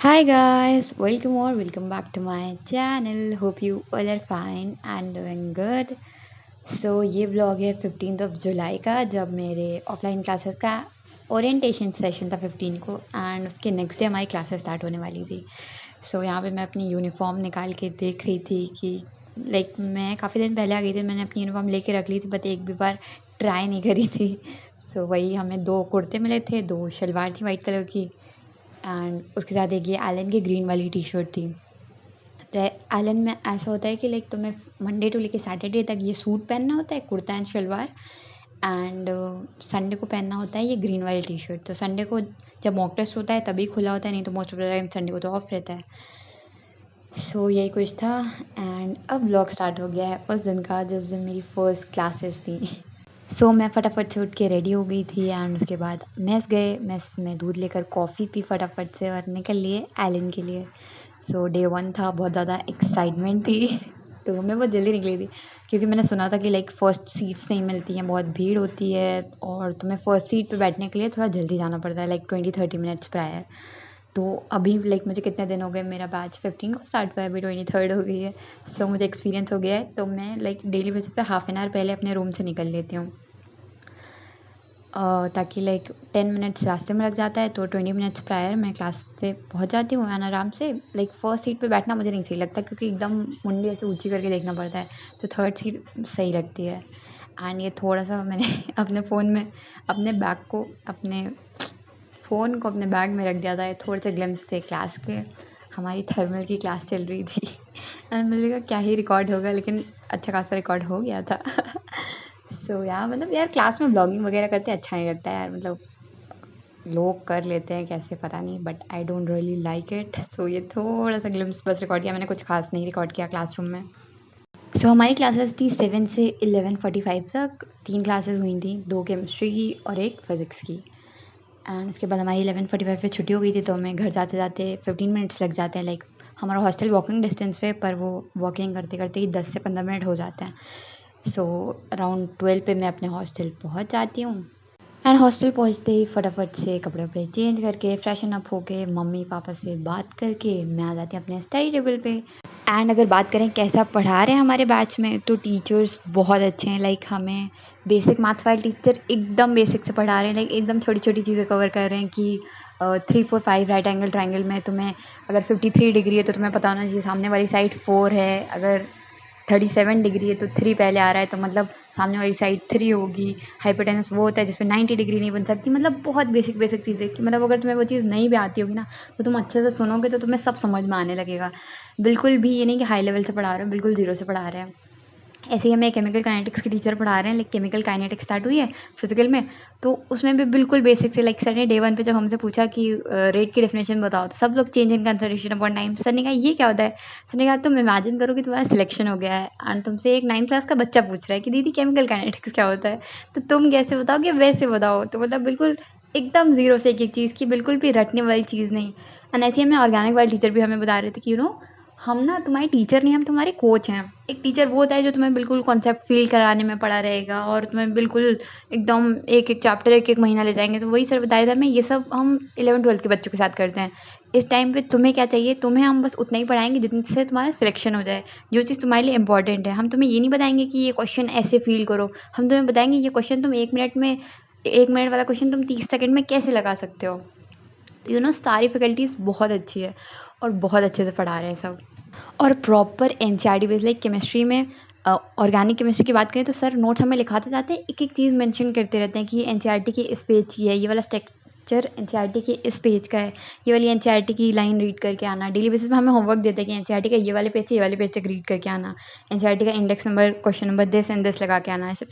Hi guys, welcome back to my channel. Hope you all are fine and doing good. ये vlog है 15 जुलाई का, जब मेरे offline classes का ओरिएंटेशन सेशन था 15 को, एंड उसके नेक्स्ट डे हमारी क्लासेस स्टार्ट होने वाली थी। यहाँ पे मैं अपनी यूनिफॉर्म निकाल के देख रही थी कि मैं काफ़ी दिन पहले आ गई थी, मैंने अपनी यूनिफॉर्म लेके रख ली थी, बट एक भी बार ट्राई नहीं करी थी। वही हमें 2 कुर्ते मिले थे, 2 शलवार थी वाइट कलर की, एंड उसके साथ एक ये एलन की ग्रीन वाली टी शर्ट थी। तो एलन में ऐसा होता है कि तुम्हें मंडे टू लेके सैटरडे तक ये सूट पहनना होता है, kurta and salwar, and Sunday को पहनना होता है ये ग्रीन वाली टी शर्ट। तो संडे को जब मॉक टेस्ट होता है तभी खुला होता है, नहीं तो most of the time Sunday को तो ऑफ रहता है। यही कुछ था, एंड अब व्लॉग स्टार्ट हो गया है उस दिन का जिस दिन मेरी फर्स्ट क्लासेस थी। मैं फटाफट से उठ के रेडी हो गई थी, एंड उसके बाद मेस में दूध लेकर कॉफ़ी पी फटाफट से और निकल लिए एलन के लिए। डे 1 था, बहुत ज़्यादा एक्साइटमेंट थी। मैं बहुत जल्दी निकली थी क्योंकि मैंने सुना था कि फर्स्ट सीट्स नहीं मिलती हैं, बहुत भीड़ होती है और तुम्हें फर्स्ट सीट पे बैठने के लिए थोड़ा जल्दी जाना पड़ता है, 20-30 मिनट्स प्रायर। अभी मुझे कितने दिन हो गए, मेरा बैच 15 को स्टार्ट हुआ है, अभी 23rd हो गई है। मुझे एक्सपीरियंस हो गया है, तो मैं डेली बेसिस पे हाफ एन आवर पहले अपने रूम से निकल लेती हूँ, ताकि 10 मिनट्स रास्ते में लग जाता है, तो 20 मिनट्स प्रायर मैं क्लास से पहुँच जाती हूँ एंड आराम से। फर्स्ट सीट पे बैठना मुझे नहीं सही लगता क्योंकि एकदम मुंडी ऐसे ऊँची करके देखना पड़ता है, तो थर्ड सीट सही लगती है। एंड ये थोड़ा-सा मैंने अपने फ़ोन में अपने बैग में रख दिया था। थोड़े से ग्लिम्स थे क्लास के, हमारी थर्मल की क्लास चल रही थी। एंड मुझे लगा क्या ही रिकॉर्ड होगा, लेकिन अच्छा खासा रिकॉर्ड हो गया था। यार क्लास में ब्लॉगिंग वगैरह करते अच्छा नहीं लगता है यार, लोग कर लेते हैं कैसे पता नहीं, but I don't really like it. ये थोड़ा सा ग्लिम्स बस रिकॉर्ड किया मैंने, कुछ खास नहीं रिकॉर्ड किया क्लासरूम में। हमारी क्लासेस थी 7 से 11:45 तक। 3 क्लासेस हुई थी, 2 केमिस्ट्री की और 1 फिज़िक्स की। एंड उसके बाद हमारी 11:45 पे छुट्टी हो गई थी, तो हमें घर जाते-जाते 15 मिनट्स लग जाते हैं। हमारा हॉस्टल वॉकिंग डिस्टेंस पे, पर वो वॉकिंग करते-करते ही 10 से 15 मिनट हो जाते हैं। अराउंड 12 पे मैं अपने हॉस्टल पहुंच जाती हूँ, एंड हॉस्टल पहुंचते ही फटाफट से कपड़े चेंज करके फ्रेशन अप होके मम्मी पापा से बात करके मैं आ जाती हूँ अपने स्टडी टेबल पे। एंड अगर बात करें कैसा पढ़ा रहे हैं हमारे बैच में, तो टीचर्स बहुत अच्छे हैं। हमें बेसिक मैथ्स वाले टीचर एकदम बेसिक से पढ़ा रहे हैं, एकदम छोटी छोटी चीज़ें कवर कर रहे हैं कि 3 4 5 राइट एंगल ट्राइंगल में तुम्हें अगर 53 डिग्री है तो तुम्हें पता होना चाहिए सामने वाली साइड 4 है, अगर 37 डिग्री है तो 3 पहले आ रहा है, तो सामने वाली साइड 3 होगी। हाइपोटेनस वो होता है जिसमें 90 डिग्री नहीं बन सकती। बहुत बेसिक बेसिक चीज़ें कि अगर तुम्हें वो चीज़ नहीं भी आती होगी ना, तो तुम अच्छे से सुनोगे तो तुम्हें सब समझ में आने लगेगा। बिल्कुल भी ये नहीं कि हाई लेवल से पढ़ा रहे हो, बिल्कुल ज़ीरो से पढ़ा रहे हैं। ऐसे ही हमें केमिकल काइनेटिक्स के टीचर पढ़ा रहे हैं, केमिकल काइनेटिक्स स्टार्ट हुई है फिजिकल में, तो उसमें भी बिल्कुल बेसिक से सर ने डे 1 पे जब हमसे पूछा कि रेट की डेफिनेशन बताओ, तो सब लोग change in concentration upon time. Sir ने कहा ये क्या होता है? सर ने कहा तुम इमेजिन करो कि तुम्हारा सिलेक्शन हो गया है एंड तुमसे एक 9th क्लास का बच्चा पूछ रहा है कि दीदी केमिकल काइनेटिक्स क्या होता है, तो तुम कैसे बताओगे? वैसे बताओ। तो बिल्कुल एकदम ज़ीरो से एक चीज़ की, बिल्कुल भी रटने वाली चीज़ नहीं। एंड ऐसे ही हमें ऑर्गेनिक वाले टीचर भी हमें बता रहे थे कि हम ना तुम्हारे टीचर नहीं, हम तुम्हारे कोच हैं। एक टीचर वो होता है जो तुम्हें बिल्कुल कॉन्सेप्ट फील कराने में पड़ा रहेगा और तुम्हें बिल्कुल एकदम एक चैप्टर एक महीना ले जाएंगे। तो वही सर बताया था हमें, ये सब हम 11th-12th के बच्चों के साथ करते हैं। इस टाइम पे तुम्हें क्या चाहिए, तुम्हें हम बस उतना ही पढ़ाएंगे जितने से तुम्हारा सिलेक्शन हो जाए, जो चीज़ तुम्हारे लिए इंपॉर्टेंट है। हम तुम्हें ये नहीं बताएंगे कि ये क्वेश्चन ऐसे फील करो, हम तुम्हें बताएंगे ये क्वेश्चन तुम 1 मिनट वाला क्वेश्चन तुम 30 सेकेंड में कैसे लगा सकते हो। सारी फैकल्टीज़ बहुत अच्छी है और बहुत अच्छे से पढ़ा रहे हैं सब, और प्रॉपर एनसीईआरटी बेस्ड। केमिस्ट्री में ऑर्गेनिक केमिस्ट्री की बात करें तो सर नोट्स हमें लिखाते जाते हैं, एक एक चीज़ मेंशन करते रहते हैं कि एनसीईआरटी के इस पेज की है, ये वाला स्ट्रक्चर एनसीईआरटी के इस पेज का है, ये वाली एनसीईआरटी की लाइन रीड करके आना। डेली बेसिस पे हमें होमवर्क देते हैं कि एनसीईआरटी का ये वाले पेज से ये वाले पेज तक रीड करके आना, एनसीईआरटी का index number question number this and this लगा के आना। ऐसे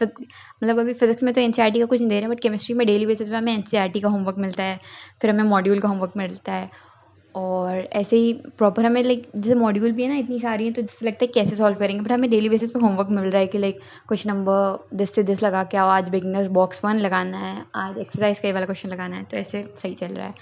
अभी फिजिक्स में तो एनसीईआरटी का कुछ नहीं दे रहे हैं, बट केमिस्ट्री में डेली बेसिस पे हमें एनसीईआरटी का होमवर्क मिलता है, फिर हमें मॉड्यूल का होमवर्क मिलता है। और ऐसे ही प्रॉपर हमें जैसे मॉड्यूल भी है ना, इतनी सारी हैं, तो जिससे लगता है कैसे सॉल्व करेंगे, बट हमें डेली बेसिस पे होमवर्क मिल रहा है कि क्वेश्चन नंबर दिस से दिस लगा के आओ, आज बिगिनर बॉक्स 1 लगाना है, आज एक्सरसाइज का ये वाला क्वेश्चन लगाना है। तो ऐसे सही चल रहा है।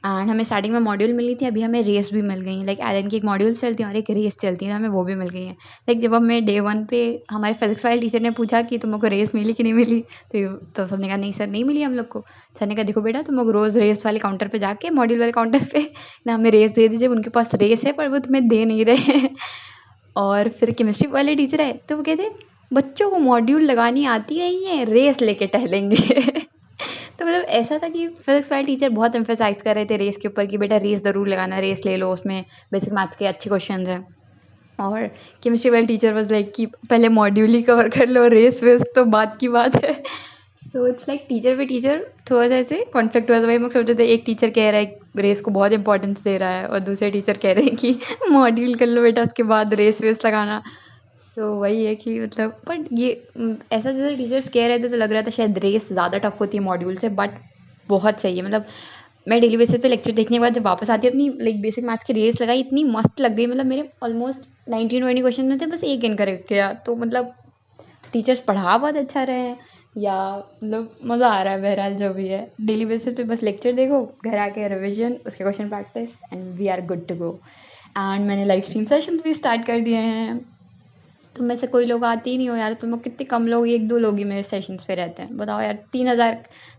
एंड हमें स्टार्टिंग में मॉड्यूल मिली थी, अभी हमें रेस भी मिल गई हैं। लाइक एलन की एक मॉड्यूल चलती है और एक रेस चलती है, तो हमें वो भी मिल गई हैं। लाइक जब हमें डे 1 पे हमारे फिजिक्स वाले टीचर ने पूछा कि तुम लोग को रेस मिली कि नहीं मिली, तो सबने कहा नहीं सर नहीं मिली हम लोग को। सर ने कहा देखो बेटा तुम लोग रोज़ रेस वाले काउंटर पे जाके मॉड्यूल वाले काउंटर पे ना हमें रेस दे दीजिए, उनके पास रेस है पर वो तुम्हें दे नहीं रहे हैं। और फिर केमिस्ट्री वाले टीचर आए तो वो कहते बच्चों को मॉड्यूल लगानी आती नहीं है, रेस लेके टहलेंगे। तो मतलब ऐसा था कि फिजिक्स वाले टीचर बहुत एम्फेसाइज कर रहे थे रेस के ऊपर कि बेटा रेस ज़रूर लगाना, रेस ले लो, उसमें बेसिक मैथ्स के अच्छे क्वेश्चंस हैं। और केमिस्ट्री वाले टीचर वाज लाइक कि पहले मॉड्यूल ही कवर कर लो, रेस वेस तो बात की बात है। सो इट्स लाइक टीचर पे टीचर थोड़ा सा ऐसे कॉन्फ्लिक्ट हुआ था। वही हम लोग सोच रहे थे, एक टीचर कह रहा है रेस को बहुत इंपॉर्टेंस दे रहा है और दूसरे टीचर कह रहे हैं कि मॉड्यूल कर लो बेटा, उसके बाद रेस वेस लगाना। सो वही है कि मतलब बट ये ऐसा जैसे टीचर्स कह रहे थे तो लग रहा था शायद रेस ज़्यादा टफ होती है मॉड्यूल से, बट बहुत सही है। मतलब मैं डेली बेसिस पे लेक्चर देखने के बाद जब वापस आती हूँ अपनी लाइक बेसिक मैथ्स की रेस लगाई, इतनी मस्त लग गई। मतलब मेरे ऑलमोस्ट 19-20 क्वेश्चन में थे बस एक इनकरेक्ट किया, तो मतलब टीचर्स पढ़ा बहुत अच्छा रहे हैं या मतलब मज़ा आ रहा है। बहरहाल जो भी है, डेली बेसिस पे बस लेक्चर देखो, घर आके रिविजन, उसके question practice and we are good to go. And मैंने लाइव स्ट्रीम सेशन भी स्टार्ट कर दिए हैं। तुम में से कोई लोग आते ही नहीं हो यार, तुम लोग कितने कम लोग, 1-2 लोग ही मेरे सेशंस पे रहते हैं। बताओ यार, 3000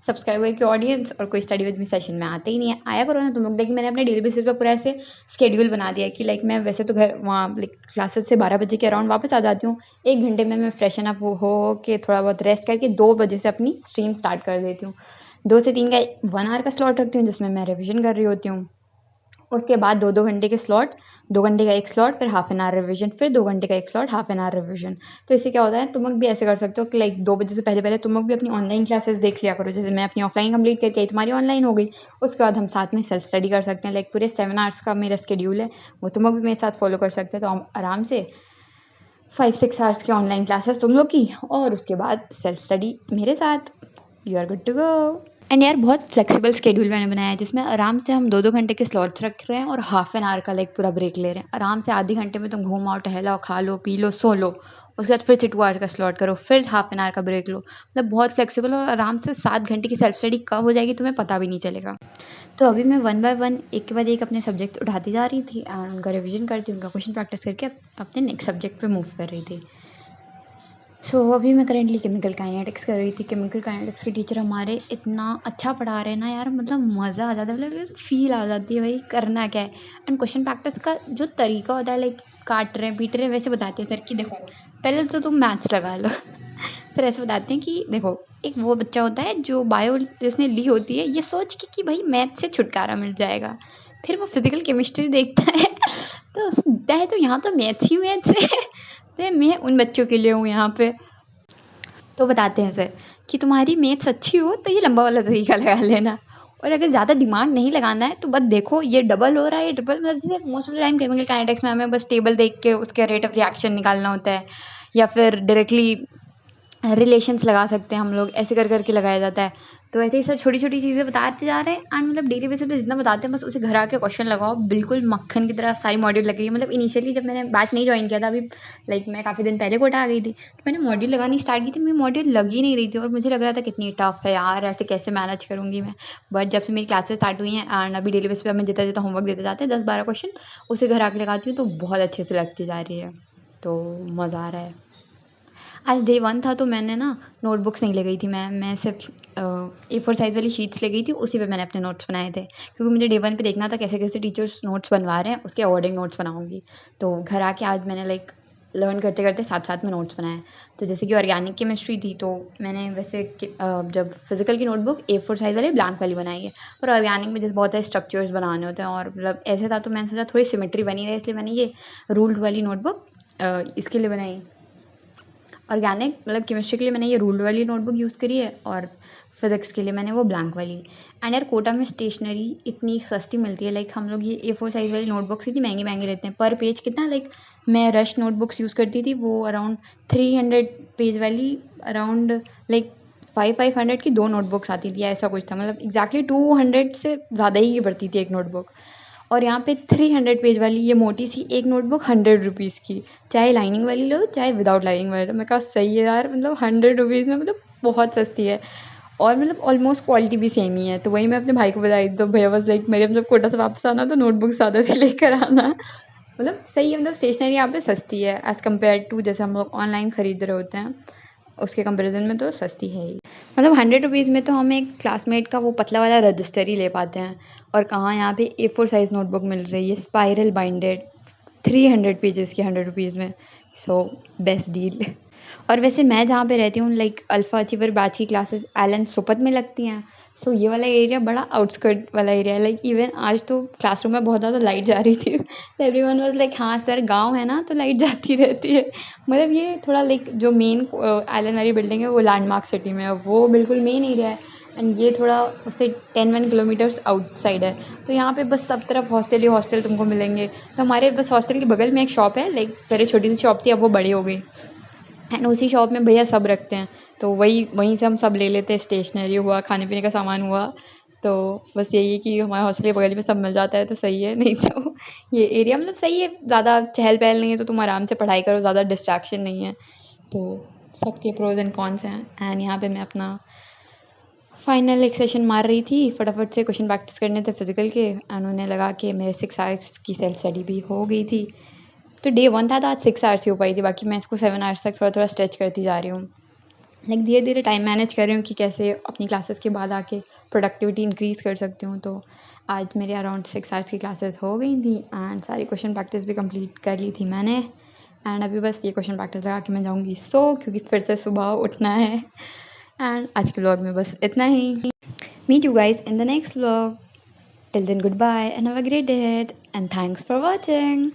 सब्सक्राइबर की ऑडियंस और कोई स्टडी विद मी सेशन में आते ही नहीं है। आया करो ना तुम लोग। लेकिन मैंने अपने डेली बेसिस पे पूरा ऐसे स्केड्यूल बना दिया कि लाइक मैं वैसे तो घर वहाँ लाइक क्लासेस से 12 बजे के अराउंड वापस आ जाती हूँ। 1 घंटे में मैं फ्रेशन अप हो के थोड़ा बहुत रेस्ट करके 2 बजे से अपनी स्ट्रीम स्टार्ट कर देती हूँ। 2 से 3 का 1 आवर का स्लॉट रखती हूँ जिसमें मैं रिविजन कर रही होती हूँ। उसके बाद 2-2 घंटे के स्लॉट, 2 घंटे का एक स्लॉट, फिर हाफ एन आवर रिविजन, फिर 2 घंटे का एक slot, half an hour revision. तो इससे क्या होता है, तुम लोग भी ऐसे कर सकते हो कि लाइक 2 बजे से पहले तुम लोग भी अपनी ऑनलाइन क्लासेस देख लिया करो। जैसे मैं अपनी ऑफलाइन कंप्लीट करके आई, तुम्हारी ऑनलाइन हो गई, उसके बाद हम साथ में सेल्फ स्टडी कर सकते हैं। लाइक पूरे 7 आवर्स का मेरा शेड्यूल है, वो तुम लोग भी मेरे साथ फॉलो कर सकते हैं। तो हम आराम से 5-6 आवर्स की ऑनलाइन क्लासेस तुम लोग की और उसके बाद सेल्फ स्टडी मेरे साथ। You are good to go. And यार बहुत फ्लेक्सिबल स्केड्यूल मैंने बनाया है जिसमें आराम से हम 2-2 घंटे के स्लॉट्स रख रहे हैं और हाफ एन आवर का लाइक पूरा ब्रेक ले रहे हैं। आराम से आधे घंटे में तुम घूम आओ, टहलाओ, खा लो, पी लो, सो लो। उसके बाद फिर से 2 आवर का स्लॉट करो, फिर हाफ एन आवर का ब्रेक लो। मतलब बहुत फ्लेक्सिबल और आराम से 7 घंटे की सेल्फ स्टडी कब हो जाएगी तुम्हें पता भी नहीं चलेगा। तो अभी मैं 1 बाय 1 एक के बाद एक अपने सब्जेक्ट उठाती जा रही थी एंड उनका रिविजन करती, उनका क्वेश्चन प्रैक्टिस करके अपने नेक्स्ट सब्जेक्ट पे मूव कर रही थी। अभी मैं करेंटली केमिकल काइनेटिक्स कर रही थी। केमिकल काइनेटिक्स के टीचर हमारे इतना अच्छा पढ़ा रहे हैं ना यार, मतलब मज़ा आ जाता है। मतलब फ़ील आ जाती है भाई करना क्या है। एंड क्वेश्चन प्रैक्टिस का जो तरीका होता है लाइक काट रहे हैं पीट रहे हैं वैसे बताते हैं सर कि देखो पहले तो तुम मैथ्स लगा लो। सर ऐसे बताते हैं कि देखो एक वो बच्चा होता है जो बायो जिसने ली होती है ये सोच के कि भाई मैथ से छुटकारा मिल जाएगा, फिर वो फिजिकल केमिस्ट्री देखता है तो उसका है तो यहाँ तो मैथ्स ही मैथ्स है। तो मैं उन बच्चों के लिए हूँ यहाँ पे। तो बताते हैं सर कि तुम्हारी मैथ्स अच्छी हो तो ये लंबा वाला तरीका लगा लेना, और अगर ज़्यादा दिमाग नहीं लगाना है तो बस देखो ये डबल हो रहा है, ये ट्रिपल, मतलब जैसे most of the time chemical kinetics में हमें बस टेबल देख के उसके रेट ऑफ रिएक्शन निकालना होता है या फिर डायरेक्टली रिलेशंस लगा सकते हैं हम लोग, ऐसे कर करके लगाया जाता है। तो ऐसे ही सर छोटी छोटी चीज़ें बताते जा रहे हैं एंड मतलब डेली बेसिस पे जितना बताते हैं बस उसे घर आके क्वेश्चन लगाओ, बिल्कुल मक्खन की तरह सारी मॉड्यूल लग रही है। मतलब इनिशियली जब मैंने बैच नहीं ज्वाइन किया था, अभी लाइक मैं काफ़ी दिन पहले कोटा आ गई थी, तो मैंने मॉड्यूल लगानी स्टार्ट की थी, मेरी मॉड्यूल लग ही नहीं रही थी और मुझे लग रहा था कितनी टफ है यार, ऐसे कैसे मैनेज करूँगी मैं। बट जब से मेरी क्लासेस स्टार्ट हुई हैं एंड अभी डेली बेसिस पे हमें जितना जितना होमवर्क देते जाते हैं 10-12 क्वेश्चन उसे घर आके लगाती हूँ तो बहुत अच्छे से लगती जा रही है, तो मज़ा आ रहा है। आज डे 1 था तो मैंने ना नोटबुक्स नहीं ले गई थी, मैं सिर्फ A4 साइज़ वाली शीट्स ले गई थी, उसी पे मैंने अपने नोट्स बनाए थे क्योंकि मुझे डे 1 पे देखना था कैसे कैसे टीचर्स नोट्स बनवा रहे हैं, उसके अकॉर्डिंग नोट्स बनाऊंगी। तो घर आके आज मैंने लाइक लर्न करते करते साथ साथ में नोट्स बनाए। तो जैसे कि ऑर्गेनिक केमिस्ट्री थी तो मैंने वैसे जब फिजिकल की नोटबुक A4 साइज़ वाली ब्लैंक वाली बनाई है, और ऑर्गेनिक में जैसे बहुत सारे स्ट्रक्चर्स बनाने होते हैं और मतलब ऐसे था तो मैंने सोचा थोड़ी सिमेट्री बनी रहे, इसलिए मैंने ये रूल्ड वाली नोटबुक इसके लिए बनाई। ऑर्गेनिक मतलब केमिस्ट्री के लिए मैंने ये रूल्ड वाली नोटबुक यूज़ करी है और फिज़िक्स के लिए मैंने वो ब्लैंक वाली। एंड यार कोटा में स्टेशनरी इतनी सस्ती मिलती है, लाइक हम लोग ये A4 साइज़ वाली नोटबुक्स इतनी महंगी महंगी लेते हैं पर पेज कितना, लाइक मैं रश नोटबुक्स यूज़ करती थी वो अराउंड 300 पेज वाली, अराउंड लाइक 500 की 2 नोटबुक्स आती थी, ऐसा कुछ था। मतलब एग्जैक्टली 200 से ज़्यादा ही पड़ती थी एक नोटबुक, और यहाँ पे 300 पेज वाली ये मोटी सी एक नोटबुक 100 रुपीज़ की, चाहे लाइनिंग वाली लो चाहे विदाउट लाइनिंग वाली लो। मैं कहा सही है यार, मतलब 100 रुपीज़ में मतलब बहुत सस्ती है। और मतलब ऑलमोस्ट क्वालिटी भी सेम ही है। तो वही मैं अपने भाई को बताई तो भैया वाज़ लाइक मेरे मतलब कोटा से वापस आना तो नोटबुक ज़्यादा से लेकर आना। मतलब सही है, मतलब स्टेशनरी यहाँ पे सस्ती है एज़ कम्पेयर टू जैसे हम लोग ऑनलाइन खरीद रहे होते हैं, उसके कंपैरिजन में तो सस्ती है ही। मतलब 100 रुपीज़ में तो हम एक क्लासमेट का वो पतला वाला रजिस्टर ही ले पाते हैं, और कहाँ यहाँ पे A4 साइज़ नोटबुक मिल रही है स्पाइरल बाइंडेड 300 पेजेस की 100 रुपीज़ में। So best deal. और वैसे मैं जहाँ पे रहती हूँ लाइक अल्फ़ा अचीवर बैच की क्लासेस एलन सुपथ में लगती हैं। सो ये वाला एरिया बड़ा आउटस्कर्ट वाला एरिया है। लाइक इवन आज तो क्लासरूम में बहुत ज़्यादा लाइट जा रही थी। एवरीवन वाज लाइक हाँ सर गाँव है ना तो लाइट जाती रहती है। मतलब ये थोड़ा लाइक जो मेन एलन वाली बिल्डिंग है वो लैंडमार्क सिटी में है, वो बिल्कुल मेन एरिया है, एंड ये थोड़ा उससे 10-1 किलोमीटर्स आउटसाइड है। तो यहाँ पे बस सब तरफ हॉस्टल ही हॉस्टल तुमको मिलेंगे। तो हमारे बस हॉस्टल के बगल में एक शॉप है, लाइक पहले छोटी सी शॉप थी अब वो बड़ी हो गई, एंड उसी शॉप में भैया सब रखते हैं। तो वहीं से हम सब ले लेते हैं, स्टेशनरी हुआ, खाने पीने का सामान हुआ। तो बस यही है कि हमारे हॉस्टल के बगल में सब मिल जाता है तो सही है। नहीं तो ये एरिया मतलब सही है, ज़्यादा चहल पहल नहीं है, तो तुम आराम से पढ़ाई करो, ज़्यादा डिस्ट्रैक्शन नहीं है। तो सबके प्रोज एंड कॉन्स हैं। एंड यहाँ पे मैं अपना फाइनल एक सेशन मार रही थी, फटाफट से क्वेश्चन प्रैक्टिस करने थे फिजिकल के, एंड उन्हें लगा कि मेरे 6 आवर्स की सेल्फ स्टडी भी हो गई थी। तो डे 1 था तो आज 6 आवर्स ही हो पाई थी, बाकी मैं इसको 7 आवर्स तक थोड़ा थोड़ा स्ट्रेच करती जा रही हूँ। लाइक धीरे धीरे टाइम मैनेज कर रही हूँ कि कैसे अपनी क्लासेस के बाद आके प्रोडक्टिविटी इंक्रीज़ कर सकती हूँ। तो आज मेरे अराउंड 6 आवर्स की क्लासेस हो गई थी, एंड सारी क्वेश्चन प्रैक्टिस भी कंप्लीट कर ली थी मैंने। एंड अभी बस ये क्वेश्चन प्रैक्टिस लगा के मैं जाऊँगी क्योंकि फिर से सुबह उठना है। एंड आज के व्लॉग में बस इतना ही। Meet you guys in the next vlog. Till then, goodbye and have a great day ahead. And thanks for watching.